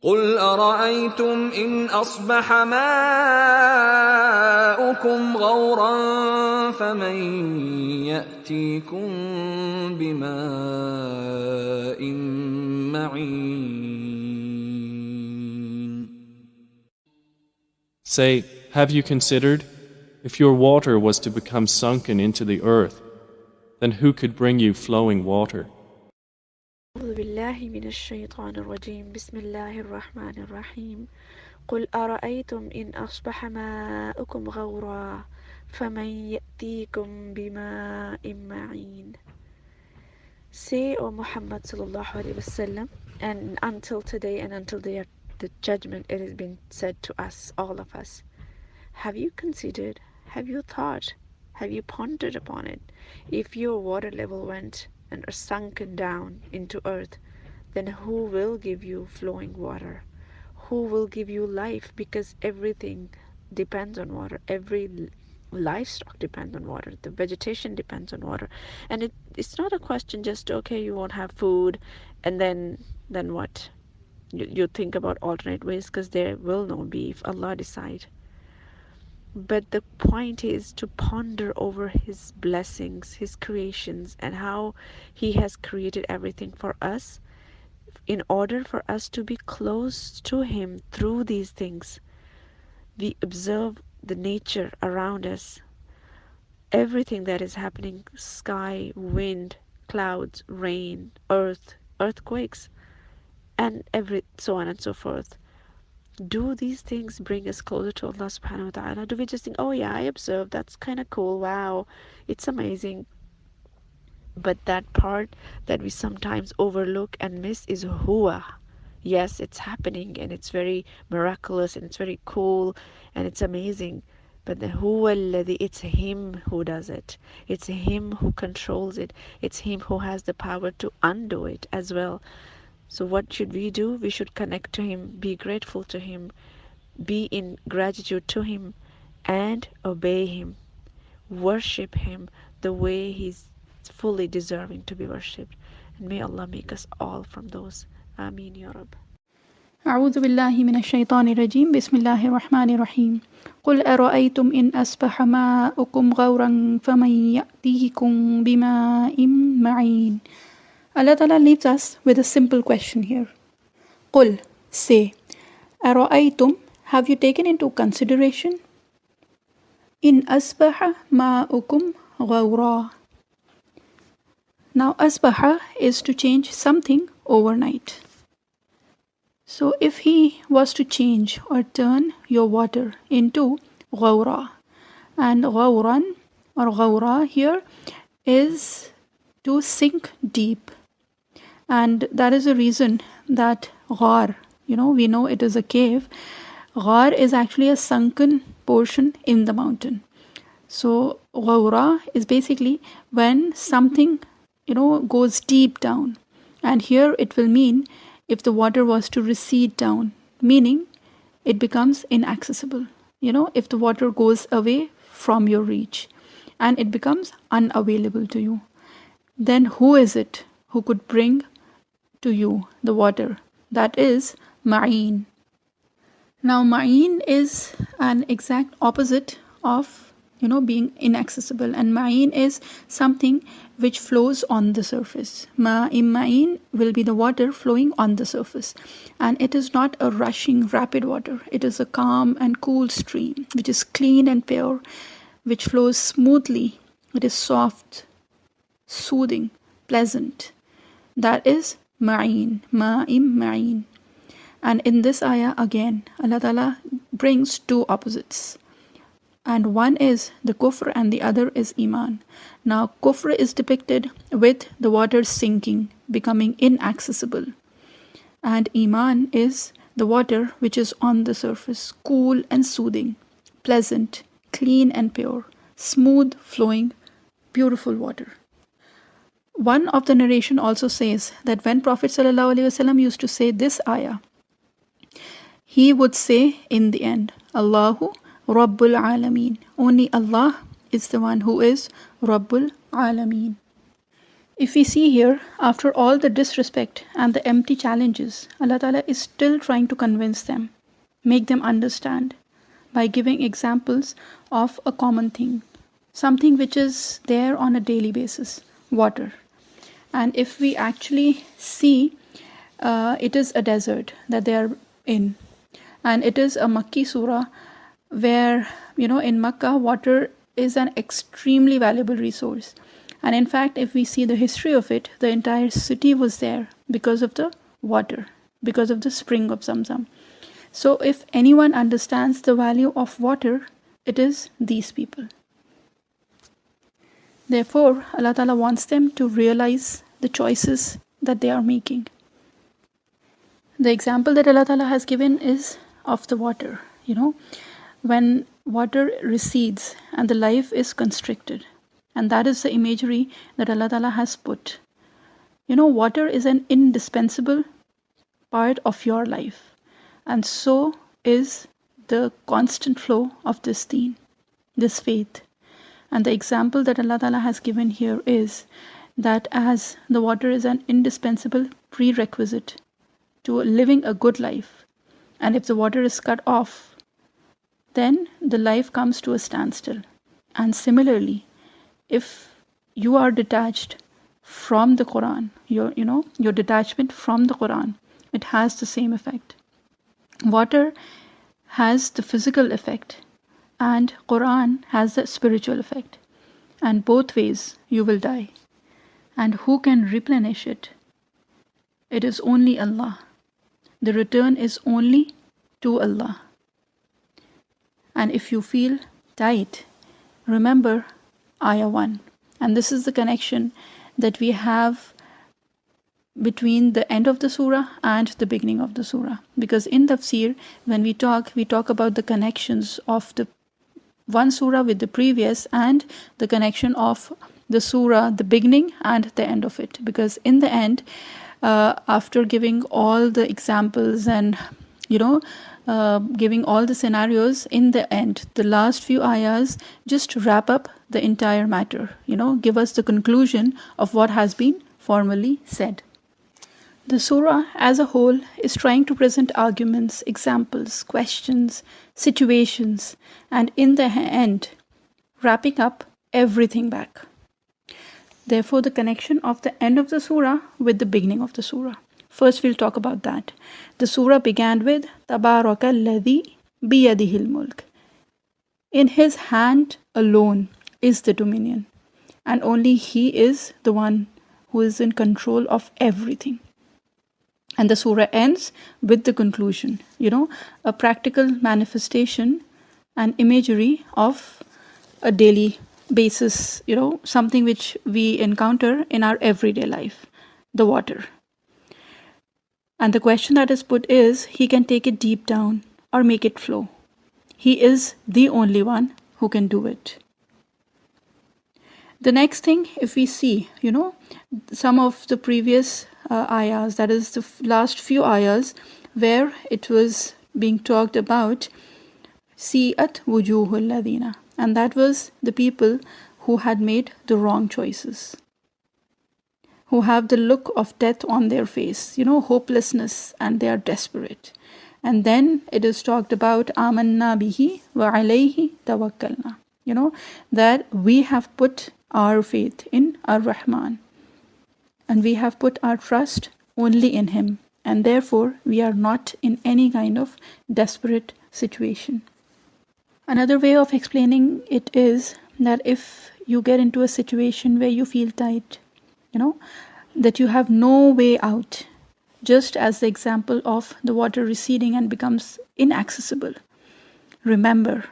قل أرأيتم إن أصبح ماؤكم غورا فمن يأتيكم بماء معين. Say, have you considered, if your water was to become sunken into the earth, then who could bring you flowing water? أعوذ بالله من الشيطان الرجيم بسم الله الرحمن الرحيم قل أرأيتم إن أصبح ماؤكم غورا فمن يأتيكم بماء معين. Say, O Muhammad sallallahu alaihi wasallam, and until today and until the judgment it has been said to us, all of us, have you considered, have you thought, have you pondered upon it? If your water level went and are sunken down into earth, then who will give you flowing water? Who will give you life? Because everything depends on water. Every livestock depends on water. The vegetation depends on water. And it's not a question just, okay, you won't have food, and then what? You think about alternate ways, because there will no be if Allah decide. But the point is to ponder over His blessings, His creations, and how He has created everything for us in order for us to be close to Him through these things. We observe the nature around us, everything that is happening, sky, wind, clouds, rain, earth, earthquakes, and so on and so forth. Do these things bring us closer to Allah subhanahu wa ta'ala? Do we just think, oh yeah, I observed, that's kind of cool, wow, it's amazing? But that part that we sometimes overlook and miss is huwa. Yes, it's happening and it's very miraculous and it's very cool and it's amazing. But the huwa alladhi, it's Him who does it. It's Him who controls it. It's Him who has the power to undo it as well. So what should we do? We should connect to Him, be grateful to Him, be in gratitude to Him, and obey Him. Worship Him the way He's fully deserving to be worshipped. And may Allah make us all from those. Ameen Ya Rabb. أعوذ بالله من الشيطان الرجيم بسم الله الرحمن الرحيم قل أرأيتم إن أصبح ماؤكم غورا فمن يأتيكم بماء معين. Allah Ta'ala leaves us with a simple question here. Qul, say, Ara'aytum, have you taken into consideration? In asbaha ma'ukum ghawra. Now asbaha is to change something overnight. So if He was to change or turn your water into ghawra, and ghawran or ghawra here is to sink deep. And that is the reason that ghar, we know it is a cave. Ghar is actually a sunken portion in the mountain. So ghawra is basically when something, goes deep down. And here it will mean if the water was to recede down, meaning it becomes inaccessible. If the water goes away from your reach and it becomes unavailable to you, then who is it who could bring to you the water? That is ma'in. Now ma'in is an exact opposite of being inaccessible, and ma'in is something which flows on the surface. Ma'in will be the water flowing on the surface, and it is not a rushing rapid water. It is a calm and cool stream which is clean and pure, which flows smoothly. It is soft, soothing, pleasant. That is ma'in, ma'in. And in this ayah again, Allah Ta'ala brings two opposites. And one is the kufr and the other is iman. Now kufr is depicted with the water sinking, becoming inaccessible. And iman is the water which is on the surface, cool and soothing, pleasant, clean and pure, smooth flowing, beautiful water. One of the narration also says that when Prophet ﷺ used to say this ayah, he would say in the end, Allahu Rabbul Alameen. Only Allah is the one who is Rabbul Alameen. If we see here, after all the disrespect and the empty challenges, Allah Ta'ala is still trying to convince them, make them understand by giving examples of a common thing, something which is there on a daily basis, water. And if we actually see, it is a desert that they are in. And it is a Makki surah where, in Makkah, water is an extremely valuable resource. And in fact, if we see the history of it, the entire city was there because of the water, because of the spring of Zamzam. So if anyone understands the value of water, it is these people. Therefore, Allah Ta'ala wants them to realize the choices that they are making. The example that Allah Ta'ala has given is of the water. When water recedes and the life is constricted, and that is the imagery that Allah Ta'ala has put. Water is an indispensable part of your life, and so is the constant flow of this deen, this faith. And the example that Allah Ta'ala has given here is that as the water is an indispensable prerequisite to living a good life, and if the water is cut off, then the life comes to a standstill. And similarly, if you are detached from the Quran, your detachment from the Quran, it has the same effect. Water has the physical effect, and Quran has the spiritual effect. And both ways you will die. And who can replenish it? It is only Allah. The return is only to Allah. And if you feel tight, remember Ayah 1. And this is the connection that we have between the end of the surah and the beginning of the surah. Because in tafsir, when we talk about the connections of the one surah with the previous and the connection of the surah, the beginning and the end of it. Because in the end, after giving all the examples and giving all the scenarios, in the end, the last few ayahs just wrap up the entire matter, give us the conclusion of what has been formally said. The surah as a whole is trying to present arguments, examples, questions, situations, and in the end, wrapping up everything back. Therefore, the connection of the end of the surah with the beginning of the surah. First, we'll talk about that. The surah began with Tabaraka alladhi biyadihil mulk. In his hand alone is the dominion, and only he is the one who is in control of everything. And the surah ends with the conclusion, a practical manifestation and imagery of a daily basis, something which we encounter in our everyday life, the water. And the question that is put is, he can take it deep down or make it flow. He is the only one who can do it. The next thing, if we see, some of the previous ayahs, that is the last few ayahs, where it was being talked about Si'at wujuhul ladina, and that was the people who had made the wrong choices, who have the look of death on their face, hopelessness, and they are desperate. And then it is talked about amanna bihi wa alayhi tawakkalna, that we have put our faith in Ar-Rahman, and we have put our trust only in him, and therefore we are not in any kind of desperate situation. Another way of explaining it is that if you get into a situation where you feel tight, that you have no way out, just as the example of the water receding and becomes inaccessible, remember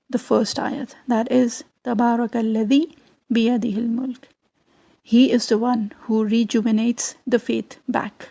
the first ayat, that is Tabarakalladhi biyadihil mulk. He is the one who rejuvenates the faith back.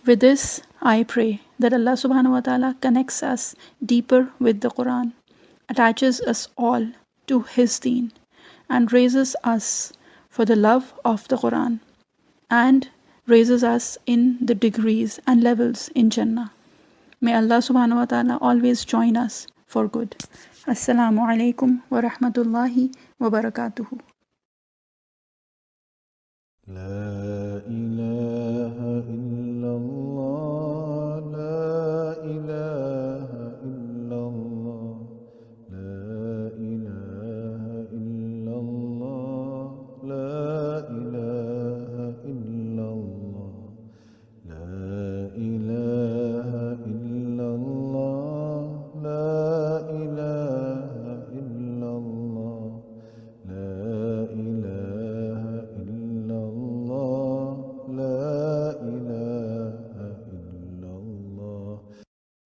With this, I pray that Allah subhanahu wa ta'ala connects us deeper with the Quran, attaches us all to His deen, and raises us for the love of the Quran, and raises us in the degrees and levels in Jannah. May Allah subhanahu wa ta'ala always join us for good. Assalamu alaikum wa rahmatullahi wa barakatuhu.